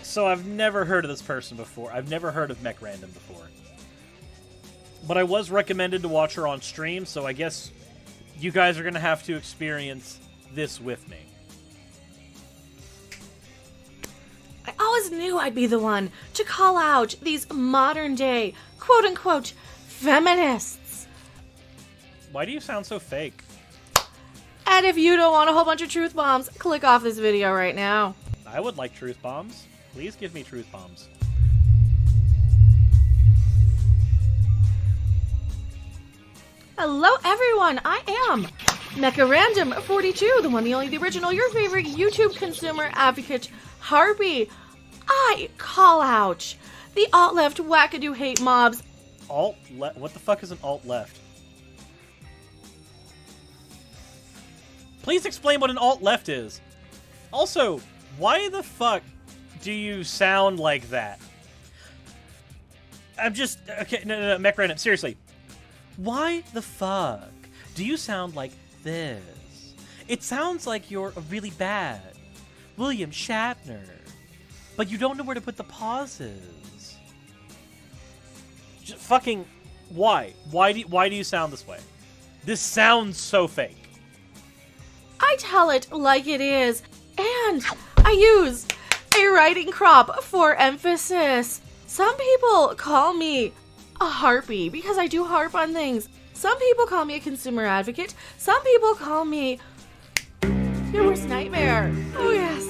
So I've never heard of this person before. I've never heard of Medcharandom before. But I was recommended to watch her on stream, so I guess you guys are going to have to experience this with me. I always knew I'd be the one to call out these modern-day, quote-unquote, feminists. Why do you sound so fake? And if you don't want a whole bunch of truth bombs, click off this video right now. I would like truth bombs. Please give me truth bombs. Hello everyone, I am Medcharandom42, the one, the only, the original, your favorite YouTube consumer advocate, Harpy. I call out the alt-left wackadoo hate mobs. Alt-left? What the fuck is an alt-left? Please explain what an alt-left is. Also, why the fuck do you sound like that? I'm just... Okay, no, Medcharandom, seriously. Why the fuck do you sound like this? It sounds like you're a really bad William Shatner, but you don't know where to put the pauses. Just fucking... Why? Why do you sound this way? This sounds so fake. I tell it like it is, and I use a writing crop for emphasis. Some people call me a harpy because I do harp on things. Some people call me a consumer advocate. Some people call me your worst nightmare. Oh yes.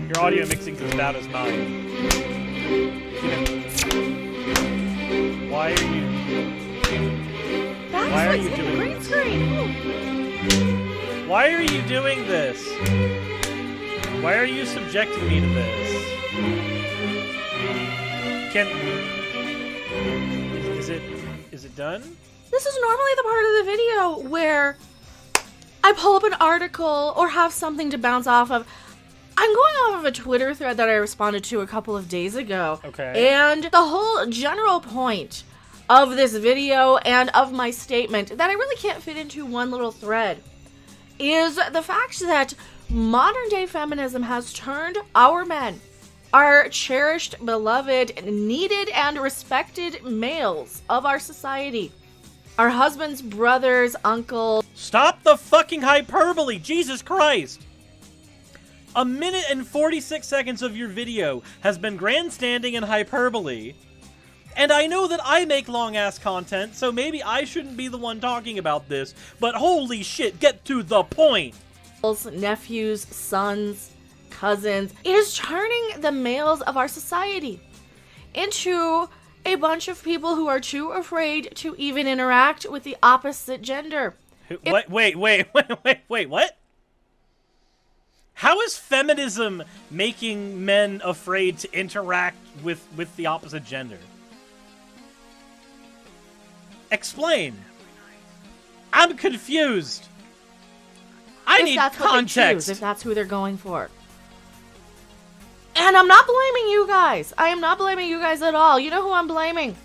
Your audio mixing is as bad as mine. Why are you... Why are you doing green screen? Why are you doing this? Why are you subjecting me to this? Is it done? This is normally the part of the video where I pull up an article or have something to bounce off of. I'm going off of a Twitter thread that I responded to a couple of days ago. Okay. And the whole general point of this video and of my statement that I really can't fit into one little thread is the fact that modern day feminism has turned our men, our cherished, beloved, needed, and respected males of our society, our husbands, brothers, uncles. Stop the fucking hyperbole! Jesus Christ! 1 minute and 46 seconds of your video has been grandstanding and hyperbole. And I know that I make long-ass content, so maybe I shouldn't be the one talking about this, but holy shit, get to the point! Nephews, sons, cousins. It is turning the males of our society into a bunch of people who are too afraid to even interact with the opposite gender. Wait, what? How is feminism making men afraid to interact with the opposite gender? Explain. I'm confused. I need context. If that's who they're going for. And I'm not blaming you guys. I am not blaming you guys at all. You know who I'm blaming?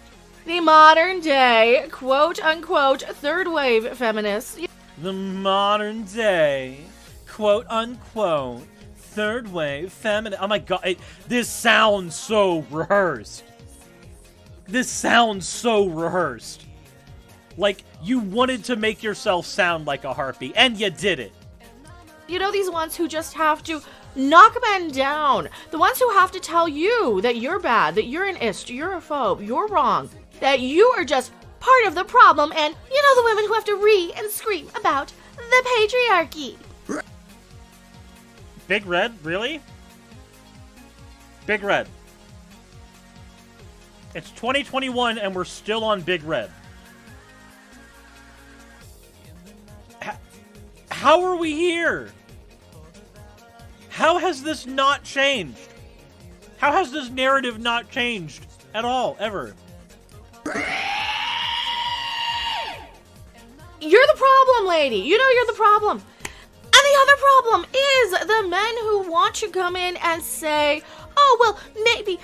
The modern day, quote unquote, third wave feminists. The modern day, quote unquote, third wave feminist. Oh my god, this sounds so rehearsed. This sounds so rehearsed. Like, you wanted to make yourself sound like a harpy, and you did it. You know, these ones who just have to knock men down. The ones who have to tell you that you're bad, that you're an ist, you're a phobe, you're wrong, that you are just part of the problem, and, you know, the women who have to and scream about the patriarchy. Big Red? Really? Big Red. It's 2021 and we're still on Big Red. How are we here? How has this not changed? How has this narrative not changed at all, ever? You're the problem, lady. You know you're the problem. And the other problem is the men who want to come in and say, oh, well, maybe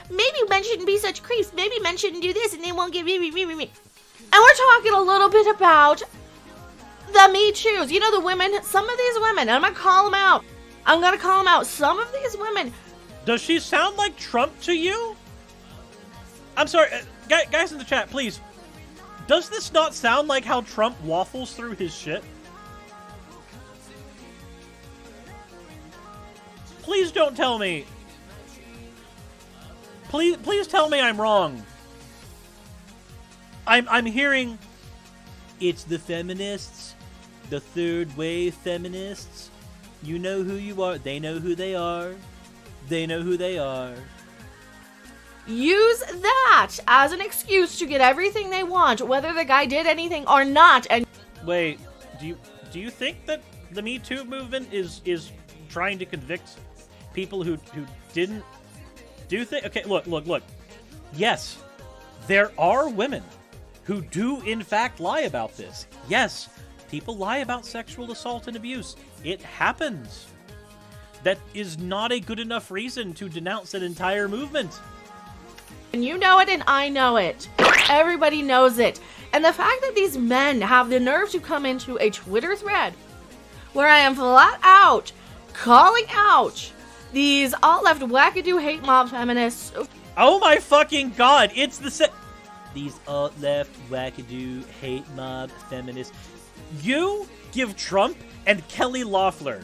men shouldn't be such creeps. Maybe men shouldn't do this and they won't give me. And we're talking a little bit about the Me Too's. You know, the women, some of these women, I'm gonna call them out. Some of these women. Does she sound like Trump to you? I'm sorry, guys in the chat, please. Does this not sound like how Trump waffles through his shit? Please don't tell me. Please tell me I'm wrong. I'm hearing it's the feminists, the third wave feminists. You know who you are. They know who they are. They know who they are. Use that as an excuse to get everything they want, whether the guy did anything or not. And wait, do you think that the Me Too movement is trying to convict people who didn't do things? Okay, look. Yes, there are women who do in fact lie about this. Yes, people lie about sexual assault and abuse. It happens. That is not a good enough reason to denounce an entire movement. And you know it, and I know it. Everybody knows it. And the fact that these men have the nerve to come into a Twitter thread where I am flat out calling out these alt-left wackadoo hate mob feminists. Oh my fucking god, it's the these alt-left wackadoo hate mob feminists. You give Trump and Kelly Loeffler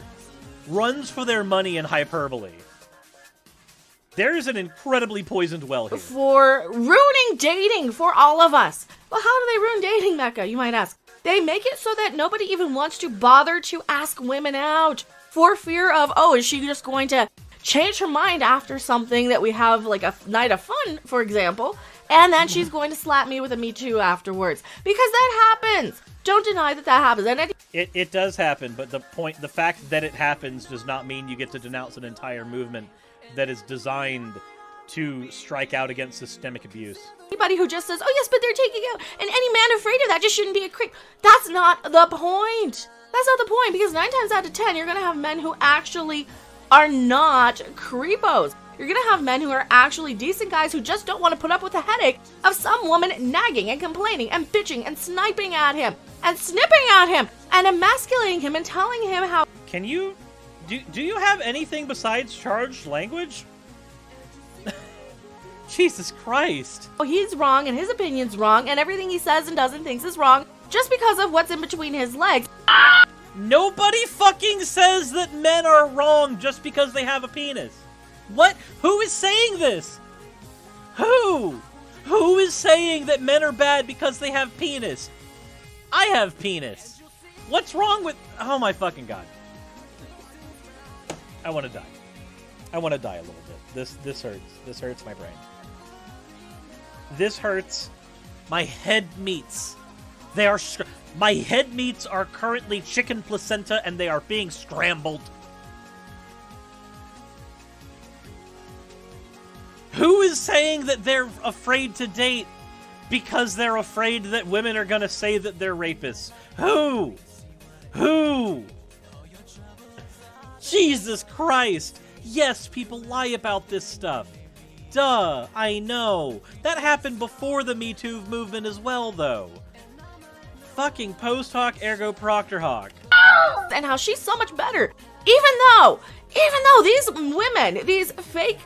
runs for their money in hyperbole. There's an incredibly poisoned well here. For ruining dating for all of us. Well, how do they ruin dating, Mecca, you might ask? They make it so that nobody even wants to bother to ask women out for fear of, oh, is she just going to change her mind after something that we have, like a night of fun, for example, and then she's going to slap me with a Me Too afterwards. Because that happens. Don't deny that happens. And it does happen, but the fact that it happens does not mean you get to denounce an entire movement that is designed to strike out against systemic abuse. Anybody who just says, oh yes, but they're taking out, and any man afraid of that just shouldn't be a creep. That's not the point. That's not the point, because 9 times out of 10, you're going to have men who actually are not creepos. You're going to have men who are actually decent guys who just don't want to put up with the headache of some woman nagging and complaining and bitching and sniping at him and snipping at him and emasculating him and telling him how... Can you... Do you have anything besides charged language? Jesus Christ. He's wrong and his opinion's wrong and everything he says and does and thinks is wrong just because of what's in between his legs. Nobody fucking says that men are wrong just because they have a penis. What? Who is saying this? Who? Who is saying that men are bad because they have penis? I have penis. What's wrong with... Oh my fucking god. I want to die. I want to die a little bit. This hurts. This hurts my brain. This hurts my head meats. They are... My head meats are currently chicken placenta and they are being scrambled. Who is saying that they're afraid to date because they're afraid that women are going to say that they're rapists? Who? Who? Jesus Christ. Yes, people lie about this stuff. Duh, I know. That happened before the Me Too movement as well, though. Fucking post hoc ergo proctor hoc. And how she's so much better. Even though these women, these fake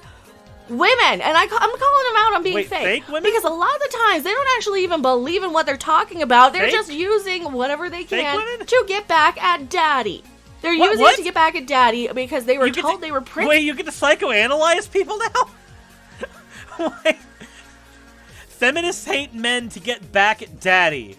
women, and I'm calling them out on being fake women? Because a lot of the times they don't actually even believe in what they're talking about. They're Fake? just using whatever they Fake can women? to get back at daddy. They're using it to get back at daddy because they were told they were prince. Wait, you get to psychoanalyze people now? Wait. Feminists hate men to get back at daddy.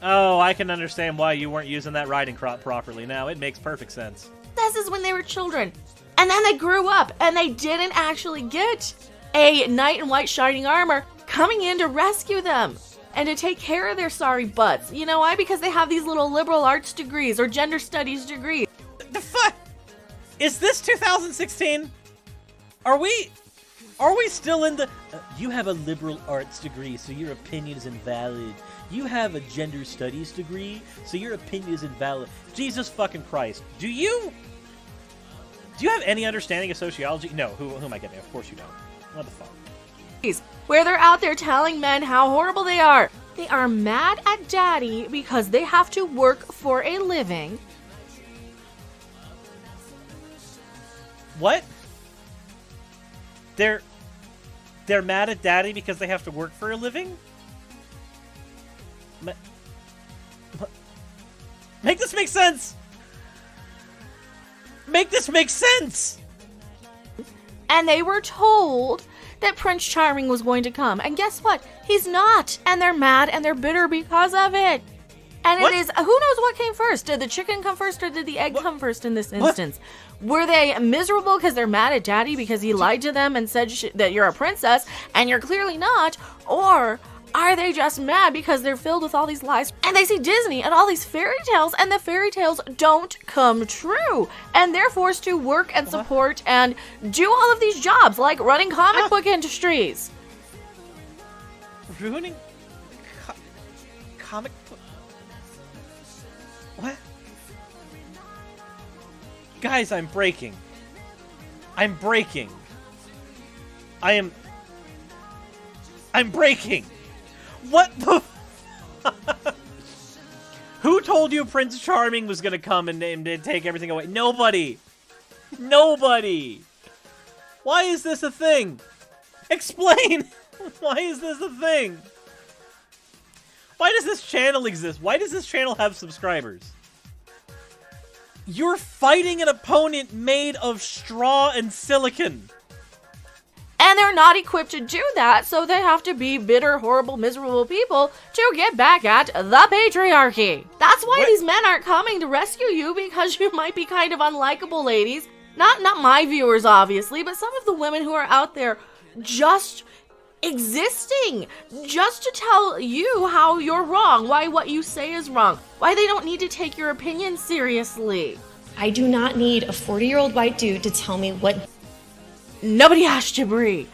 Oh, I can understand why you weren't using that riding crop properly now. It makes perfect sense. This is when they were children. And then they grew up and they didn't actually get a knight in white shining armor coming in to rescue them and to take care of their sorry butts. You know why? Because they have these little liberal arts degrees or gender studies degrees. The fuck? Is this 2016? Are we still in the... you have a liberal arts degree, so your opinion is invalid. You have a gender studies degree, so your opinion is invalid. Jesus fucking Christ. Do you have any understanding of sociology? No, who am I getting? Of course you don't. What the fuck? Where they're out there telling men how horrible they are. They are mad at daddy because they have to work for a living. What? They're mad at daddy because they have to work for a living? Make this make sense! Make this make sense! And they were told that Prince Charming was going to come. And guess what? He's not. And they're mad and they're bitter because of it. And What? it is, who knows what came first? Did the chicken come first or did the egg come first in this instance? Were they miserable because they're mad at daddy because he lied to them and said that you're a princess and you're clearly not? Or are they just mad because they're filled with all these lies and they see Disney and all these fairy tales and the fairy tales don't come true and they're forced to work and support and do all of these jobs like running comic book industries? Ruining comic book? What? Guys, I'm breaking. I'm breaking. I'm breaking. What the? Who told you Prince Charming was gonna come and take everything away? Nobody. Nobody. Why is this a thing? Explain. Why is this a thing? Why does this channel exist? Why does this channel have subscribers? You're fighting an opponent made of straw and silicon. And they're not equipped to do that, so they have to be bitter, horrible, miserable people to get back at the patriarchy. That's why these men aren't coming to rescue you, because you might be kind of unlikable, ladies. Not my viewers, obviously, but some of the women who are out there just existing, just to tell you how you're wrong, why what you say is wrong, why they don't need to take your opinion seriously. I do not need a 40-year-old white dude to tell me what... Nobody has to breathe.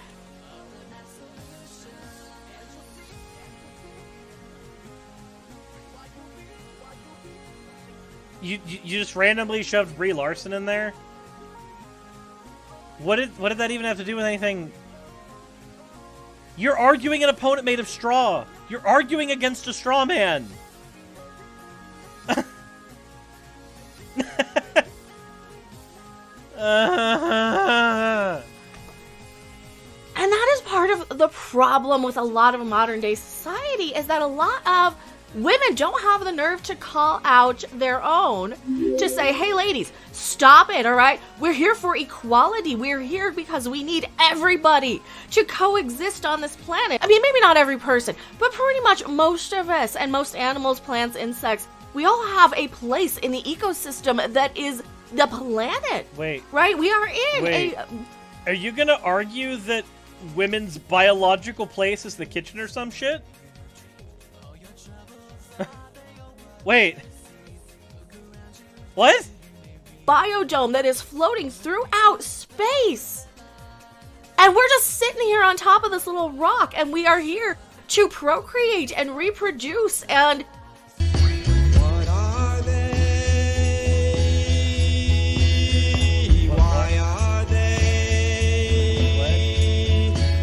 You just randomly shoved Brie Larson in there? What did that even have to do with anything? You're arguing an opponent made of straw. You're arguing against a straw man. And that is part of the problem with a lot of modern day society, is that a lot of women don't have the nerve to call out their own, to say, hey ladies, stop it, all right? We're here for equality. We're here because we need everybody to coexist on this planet. I mean, maybe not every person, but pretty much most of us and most animals, plants, insects, we all have a place in the ecosystem that is the planet. Wait. Right? We are in Wait. Are you gonna argue that women's biological place is the kitchen or some shit? Wait. What? biodome that is floating throughout space. And we're just sitting here on top of this little rock, and we are here to procreate and reproduce and... What are they? Why are they?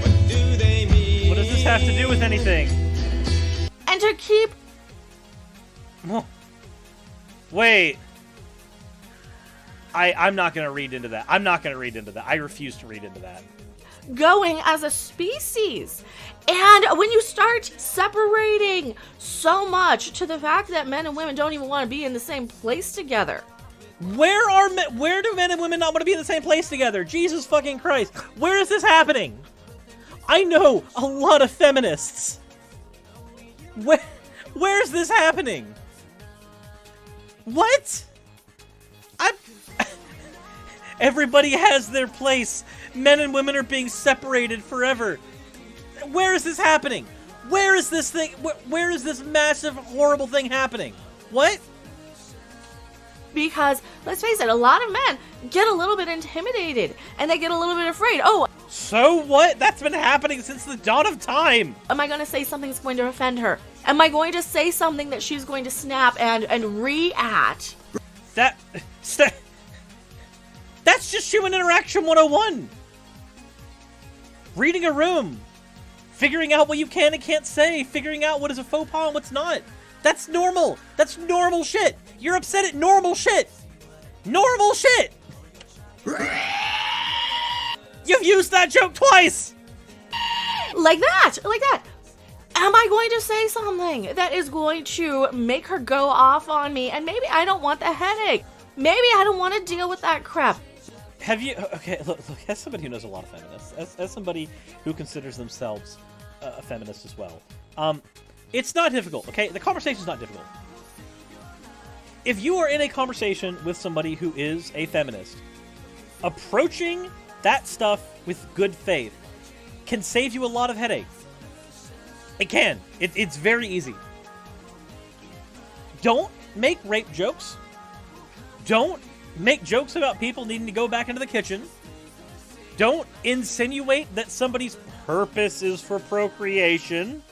What do they mean? What does this have to do with anything? And to keep... Wait. I'm not going to read into that. I'm not going to read into that. I refuse to read into that. going as a species. And when you start separating so much to the fact that men and women don't even want to be in the same place together. Where do men and women not want to be in the same place together? Jesus fucking Christ. Where is this happening? I know a lot of feminists. Where's this happening? What? Everybody has their place. Men and women are being separated forever. Where is this happening? Where is this thing? Where is this massive, horrible thing happening? What? Because, let's face it, a lot of men get a little bit intimidated, and they get a little bit afraid. Oh, so what? That's been happening since the dawn of time. am I going to say something that's going to offend her? Am I going to say something that she's going to snap and re-at? That's just human interaction 101. Reading a room. Figuring out what you can and can't say. Figuring out what is a faux pas and what's not. That's normal. That's normal shit. You're upset at normal shit. Normal shit. You've used that joke twice. Like that. Am I going to say something that is going to make her go off on me? And maybe I don't want the headache. Maybe I don't want to deal with that crap. Have you... Okay, look, as somebody who knows a lot of feminists, as somebody who considers themselves a feminist as well, it's not difficult, okay? The conversation's not difficult. If you are in a conversation with somebody who is a feminist, approaching that stuff with good faith can save you a lot of headache. It can. It's very easy. Don't make rape jokes. Don't make jokes about people needing to go back into the kitchen. Don't insinuate that somebody's purpose is for procreation.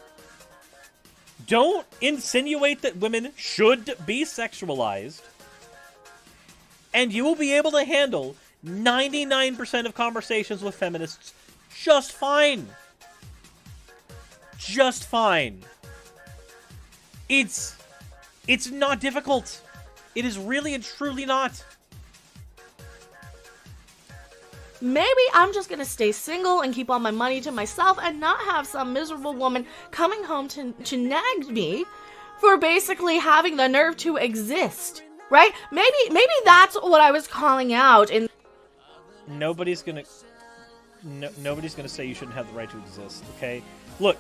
Don't insinuate that women should be sexualized. And you will be able to handle 99% of conversations with feminists just fine. Just fine. It's not difficult. It is really and truly not. Maybe I'm just gonna stay single and keep all my money to myself and not have some miserable woman coming home to nag me for basically having the nerve to exist, right? Maybe that's what I was calling out. And nobody's gonna say you shouldn't have the right to exist. Okay, look,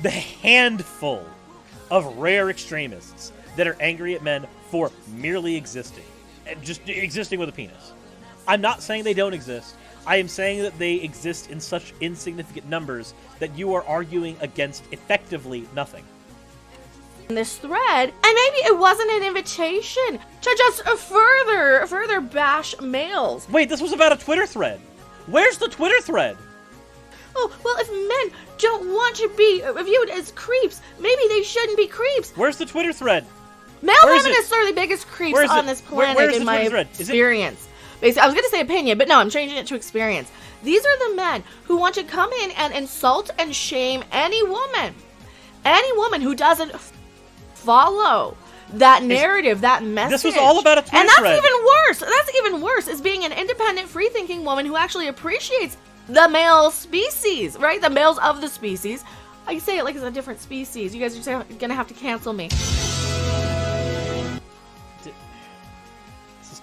the handful of rare extremists that are angry at men for merely existing, just existing with a penis. I'm not saying they don't exist. I am saying that they exist in such insignificant numbers that you are arguing against effectively nothing. This thread, and maybe it wasn't an invitation to just further bash males. Wait, this was about a Twitter thread. Where's the Twitter thread? Oh, well, if men don't want to be viewed as creeps, maybe they shouldn't be creeps. Where's the Twitter thread? Male feminists are the biggest creeps on this planet in my experience. Basically, I was going to say opinion, but no, I'm changing it to experience. These are the men who want to come in and insult and shame any woman who doesn't follow that narrative, that message. This was all about a Twitter thread. And that's even worse, is being an independent, free-thinking woman who actually appreciates the male species, right? The males of the species. I say it like it's a different species. You guys are just going to have to cancel me.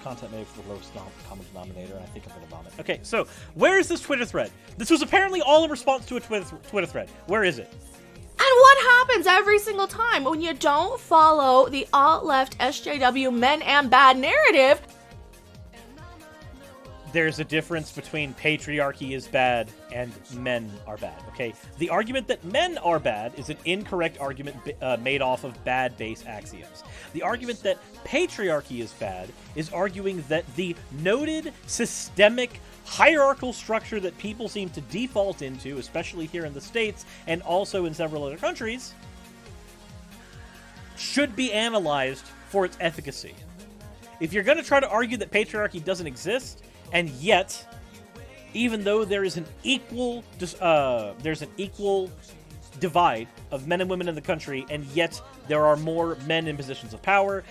Content made for the lowest common denominator, and I think I'm gonna vomit. Okay, so where is this Twitter thread? This was apparently all in response to a Twitter thread. Where is it? And what happens every single time when you don't follow the alt-left SJW men and bad narrative? There's a difference between patriarchy is bad and men are bad, okay? The argument that men are bad is an incorrect argument made off of bad base axioms. The argument that patriarchy is bad is arguing that the noted systemic hierarchical structure that people seem to default into, especially here in the States and also in several other countries, should be analyzed for its efficacy. If you're going to try to argue that patriarchy doesn't exist, and yet, even though there is an equal divide of men and women in the country, and yet there are more men in positions of power,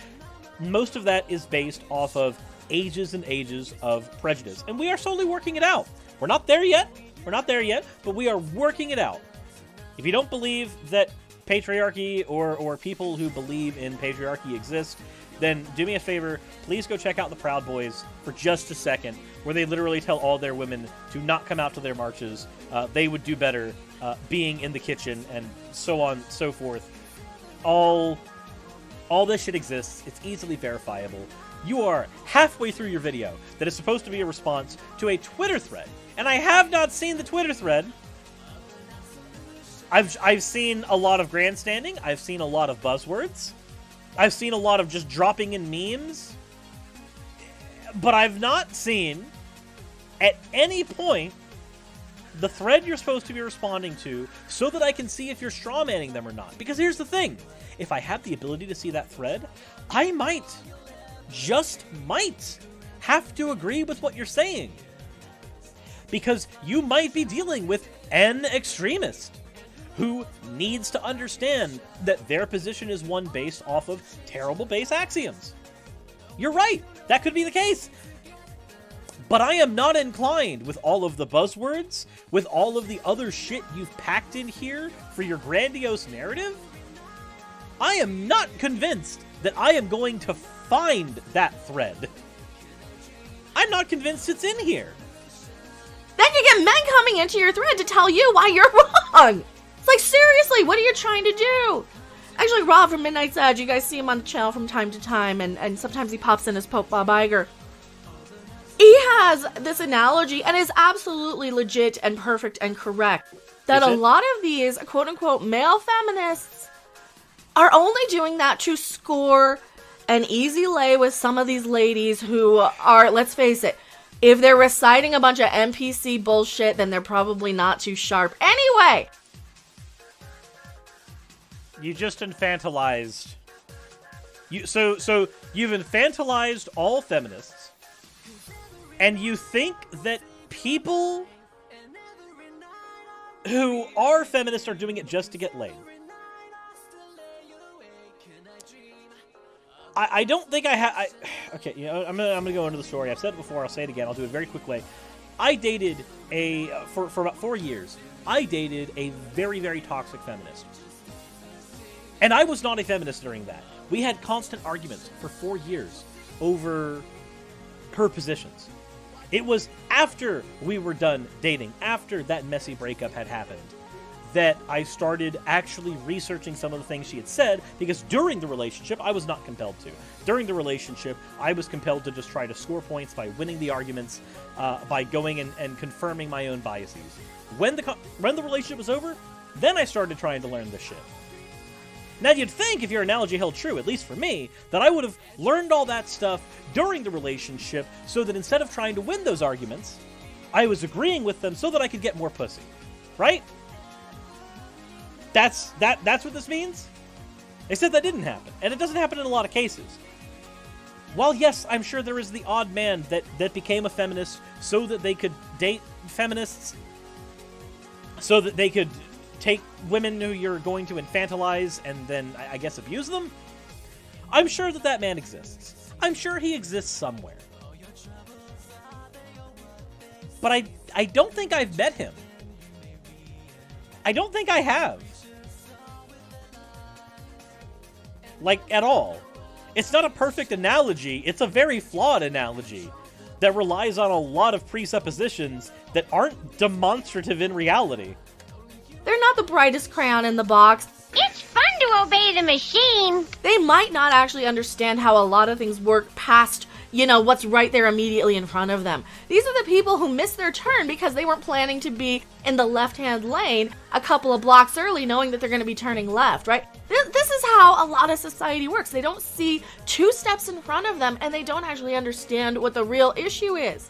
most of that is based off of ages and ages of prejudice. And we are slowly working it out. We're not there yet, but we are working it out. If you don't believe that patriarchy or people who believe in patriarchy exist, then do me a favor, please go check out the Proud Boys for just a second, where they literally tell all their women to not come out to their marches. They would do better being in the kitchen, and so on and so forth. All this shit exists. It's easily verifiable. You are halfway through your video that is supposed to be a response to a Twitter thread, and I have not seen the Twitter thread. I've seen a lot of grandstanding. I've seen a lot of buzzwords. I've seen a lot of just dropping in memes. But I've not seen, at any point, the thread you're supposed to be responding to so that I can see if you're strawmanning them or not. Because here's the thing. If I had the ability to see that thread, I might, just might, have to agree with what you're saying. Because you might be dealing with an extremist. who needs to understand that their position is one based off of terrible base axioms. You're right. That could be the case. But I am not inclined, with all of the buzzwords, with all of the other shit you've packed in here for your grandiose narrative, I am not convinced that I am going to find that thread. I'm not convinced it's in here. Then you get men coming into your thread to tell you why you're wrong. It's like, seriously, what are you trying to do? Actually, Rob from Midnight's Edge, you guys see him on the channel from time to time, and sometimes he pops in as Pope Bob Iger. He has this analogy, and is absolutely legit and perfect and correct, that a lot of these quote-unquote male feminists are only doing that to score an easy lay with some of these ladies who are, let's face it, if they're reciting a bunch of NPC bullshit, then they're probably not too sharp anyway. You just infantilized. So you've infantilized all feminists, and you think that people who are feminists are doing it just to get laid. I don't think I have. Okay, you know, I'm gonna go into the story. I've said it before. I'll say it again. I'll do it very quickly. I dated for about 4 years. I dated a very, very toxic feminist, and I was not a feminist during that. We had constant arguments for 4 years over her positions. It was after we were done dating, after that messy breakup had happened, that I started actually researching some of the things she had said, because during the relationship, I was not compelled to. During the relationship, I was compelled to just try to score points by winning the arguments, by going and confirming my own biases. When the relationship was over, then I started trying to learn this shit. Now, you'd think, if your analogy held true, at least for me, that I would have learned all that stuff during the relationship, so that instead of trying to win those arguments, I was agreeing with them so that I could get more pussy. Right? That's what this means? Except that didn't happen. And it doesn't happen in a lot of cases. While, yes, I'm sure there is the odd man that became a feminist so that they could date feminists, so that they could take women who you're going to infantilize and then, I guess, abuse them? I'm sure that man exists. I'm sure he exists somewhere. But I don't think I've met him. I don't think I have. Like, at all. It's not a perfect analogy. It's a very flawed analogy that relies on a lot of presuppositions that aren't demonstrative in reality. They're not the brightest crayon in the box. It's fun to obey the machine. They might not actually understand how a lot of things work past, you know, what's right there immediately in front of them. These are the people who missed their turn because they weren't planning to be in the left-hand lane a couple of blocks early, knowing that they're going to be turning left, right? This is how a lot of society works. They don't see 2 steps in front of them, and they don't actually understand what the real issue is.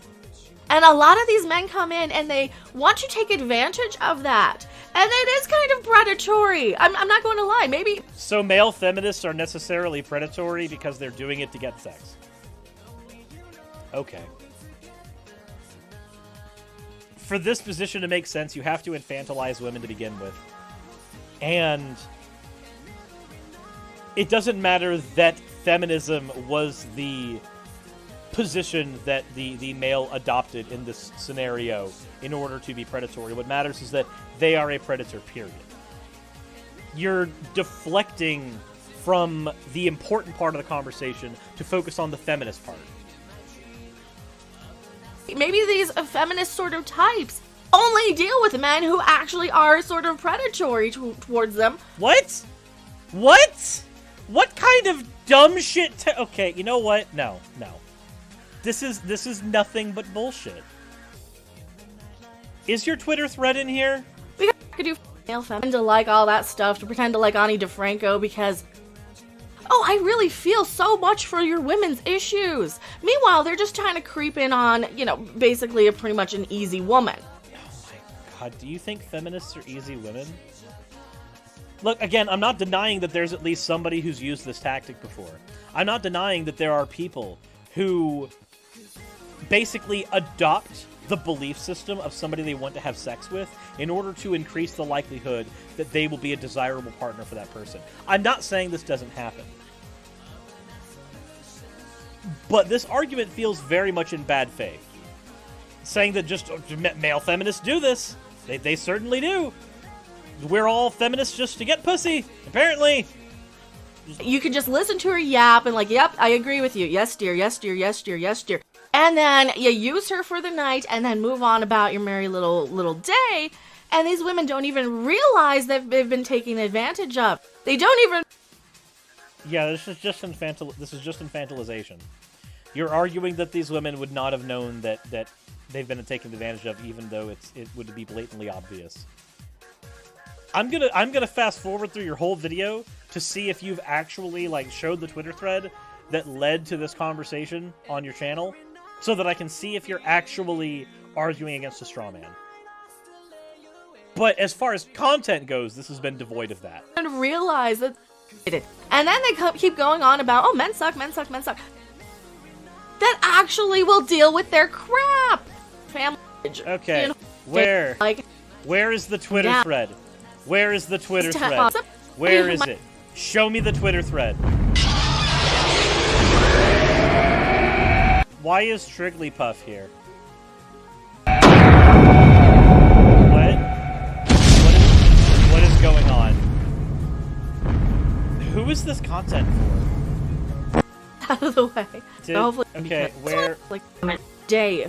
And a lot of these men come in and they want to take advantage of that. And it is kind of predatory. I'm not going to lie. Maybe. So male feminists are necessarily predatory because they're doing it to get sex. Okay. For this position to make sense, you have to infantilize women to begin with. And it doesn't matter that feminism was the position that the male adopted in this scenario in order to be predatory. What matters is that they are a predator, period. You're deflecting from the important part of the conversation to focus on the feminist part. Maybe these feminist sort of types only deal with men who actually are sort of predatory towards them. What? What? What kind of dumb shit? Okay, you know what? No. This is nothing but bullshit. Is your Twitter thread in here? We could do male feminine to like all that stuff, to pretend to like Ani DeFranco because, oh, I really feel so much for your women's issues. Meanwhile, they're just trying to creep in on, you know, basically pretty much an easy woman. Oh my god, do you think feminists are easy women? Look, again, I'm not denying that there's at least somebody who's used this tactic before. I'm not denying that there are people who basically adopt the belief system of somebody they want to have sex with in order to increase the likelihood that they will be a desirable partner for that person. I'm not saying this doesn't happen. But this argument feels very much in bad faith. Saying that just male feminists do this. They certainly do. We're all feminists just to get pussy, apparently. You can just listen to her yap and like, yep, I agree with you. Yes, dear, yes, dear, yes, dear, yes, dear. And then you use her for the night and then move on about your merry little day. And these women don't even realize that they've been taken advantage of. They don't even... Yeah, this is just infantilization. You're arguing that these women would not have known that they've been taken advantage of, even though it would be blatantly obvious. I'm gonna fast forward through your whole video to see if you've actually like showed the Twitter thread that led to this conversation on your channel, so that I can see if you're actually arguing against a straw man. But as far as content goes, this has been devoid of that. And realize that... And then they keep going on about, oh, men suck, men suck, men suck. That actually will deal with their crap. Family. Okay, you know, where is the Twitter thread? Where is the Twitter thread? Awesome. Where is it? Show me the Twitter thread. Why is Trigglypuff here? What is going on? Who is this content for? Out of the way. Okay, where? Like day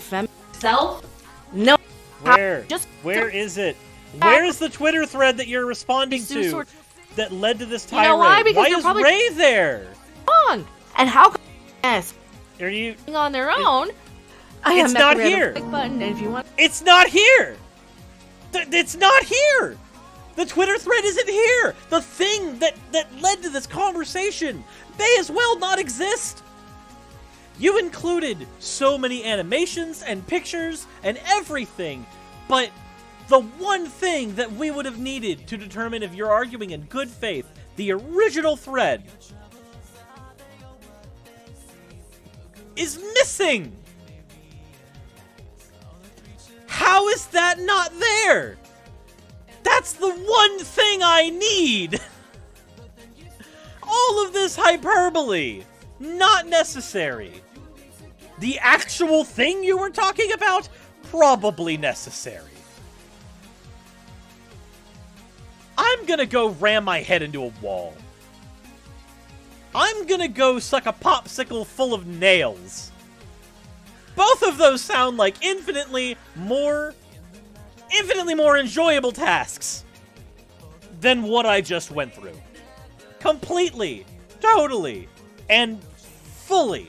self? No. Where is it? Where is the Twitter thread that you're responding to that led to this tirade? You know why? Because why is probably Ray there? Wrong. And how? Yes. Are you on their own? It's not here. Button, and if you want, it's not here. It's not here. The Twitter thread isn't here. The thing that led to this conversation may as well not exist. You included so many animations and pictures and everything, but the one thing that we would have needed to determine if you're arguing in good faith, the original thread, is missing. How is that not there? That's the one thing I need. All of this hyperbole, not necessary. The actual thing you were talking about, probably necessary. I'm gonna go ram my head into a wall. I'm gonna go suck a popsicle full of nails. Both of those sound like infinitely more enjoyable tasks than what I just went through. Completely, totally, and fully.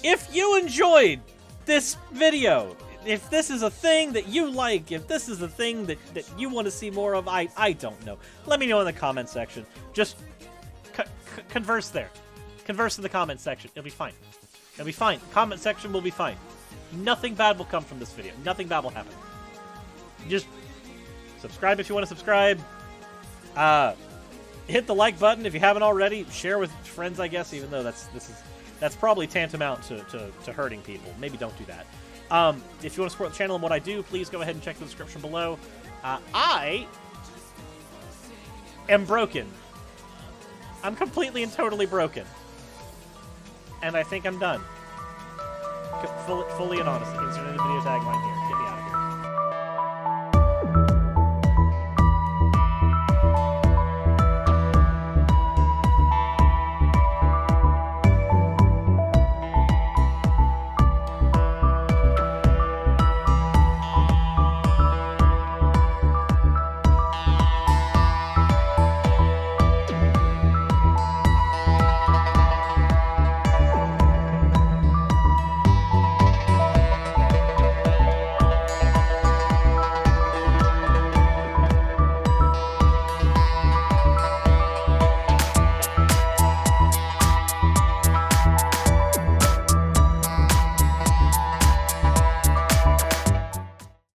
If you enjoyed this video, if this is a thing that you like, if this is a thing that you want to see more of, I don't know. Let me know in the comment section. Just converse there. Converse in the comment section. It'll be fine. It'll be fine. Comment section will be fine. Nothing bad will come from this video. Nothing bad will happen. Just subscribe if you want to subscribe. Hit the like button if you haven't already. Share with friends, I guess, even though that's probably tantamount to hurting people. Maybe don't do that. If you want to support the channel and what I do, please go ahead and check the description below. I am broken. I'm completely and totally broken. And I think I'm done. Fully and honestly. Insert any video tagline here.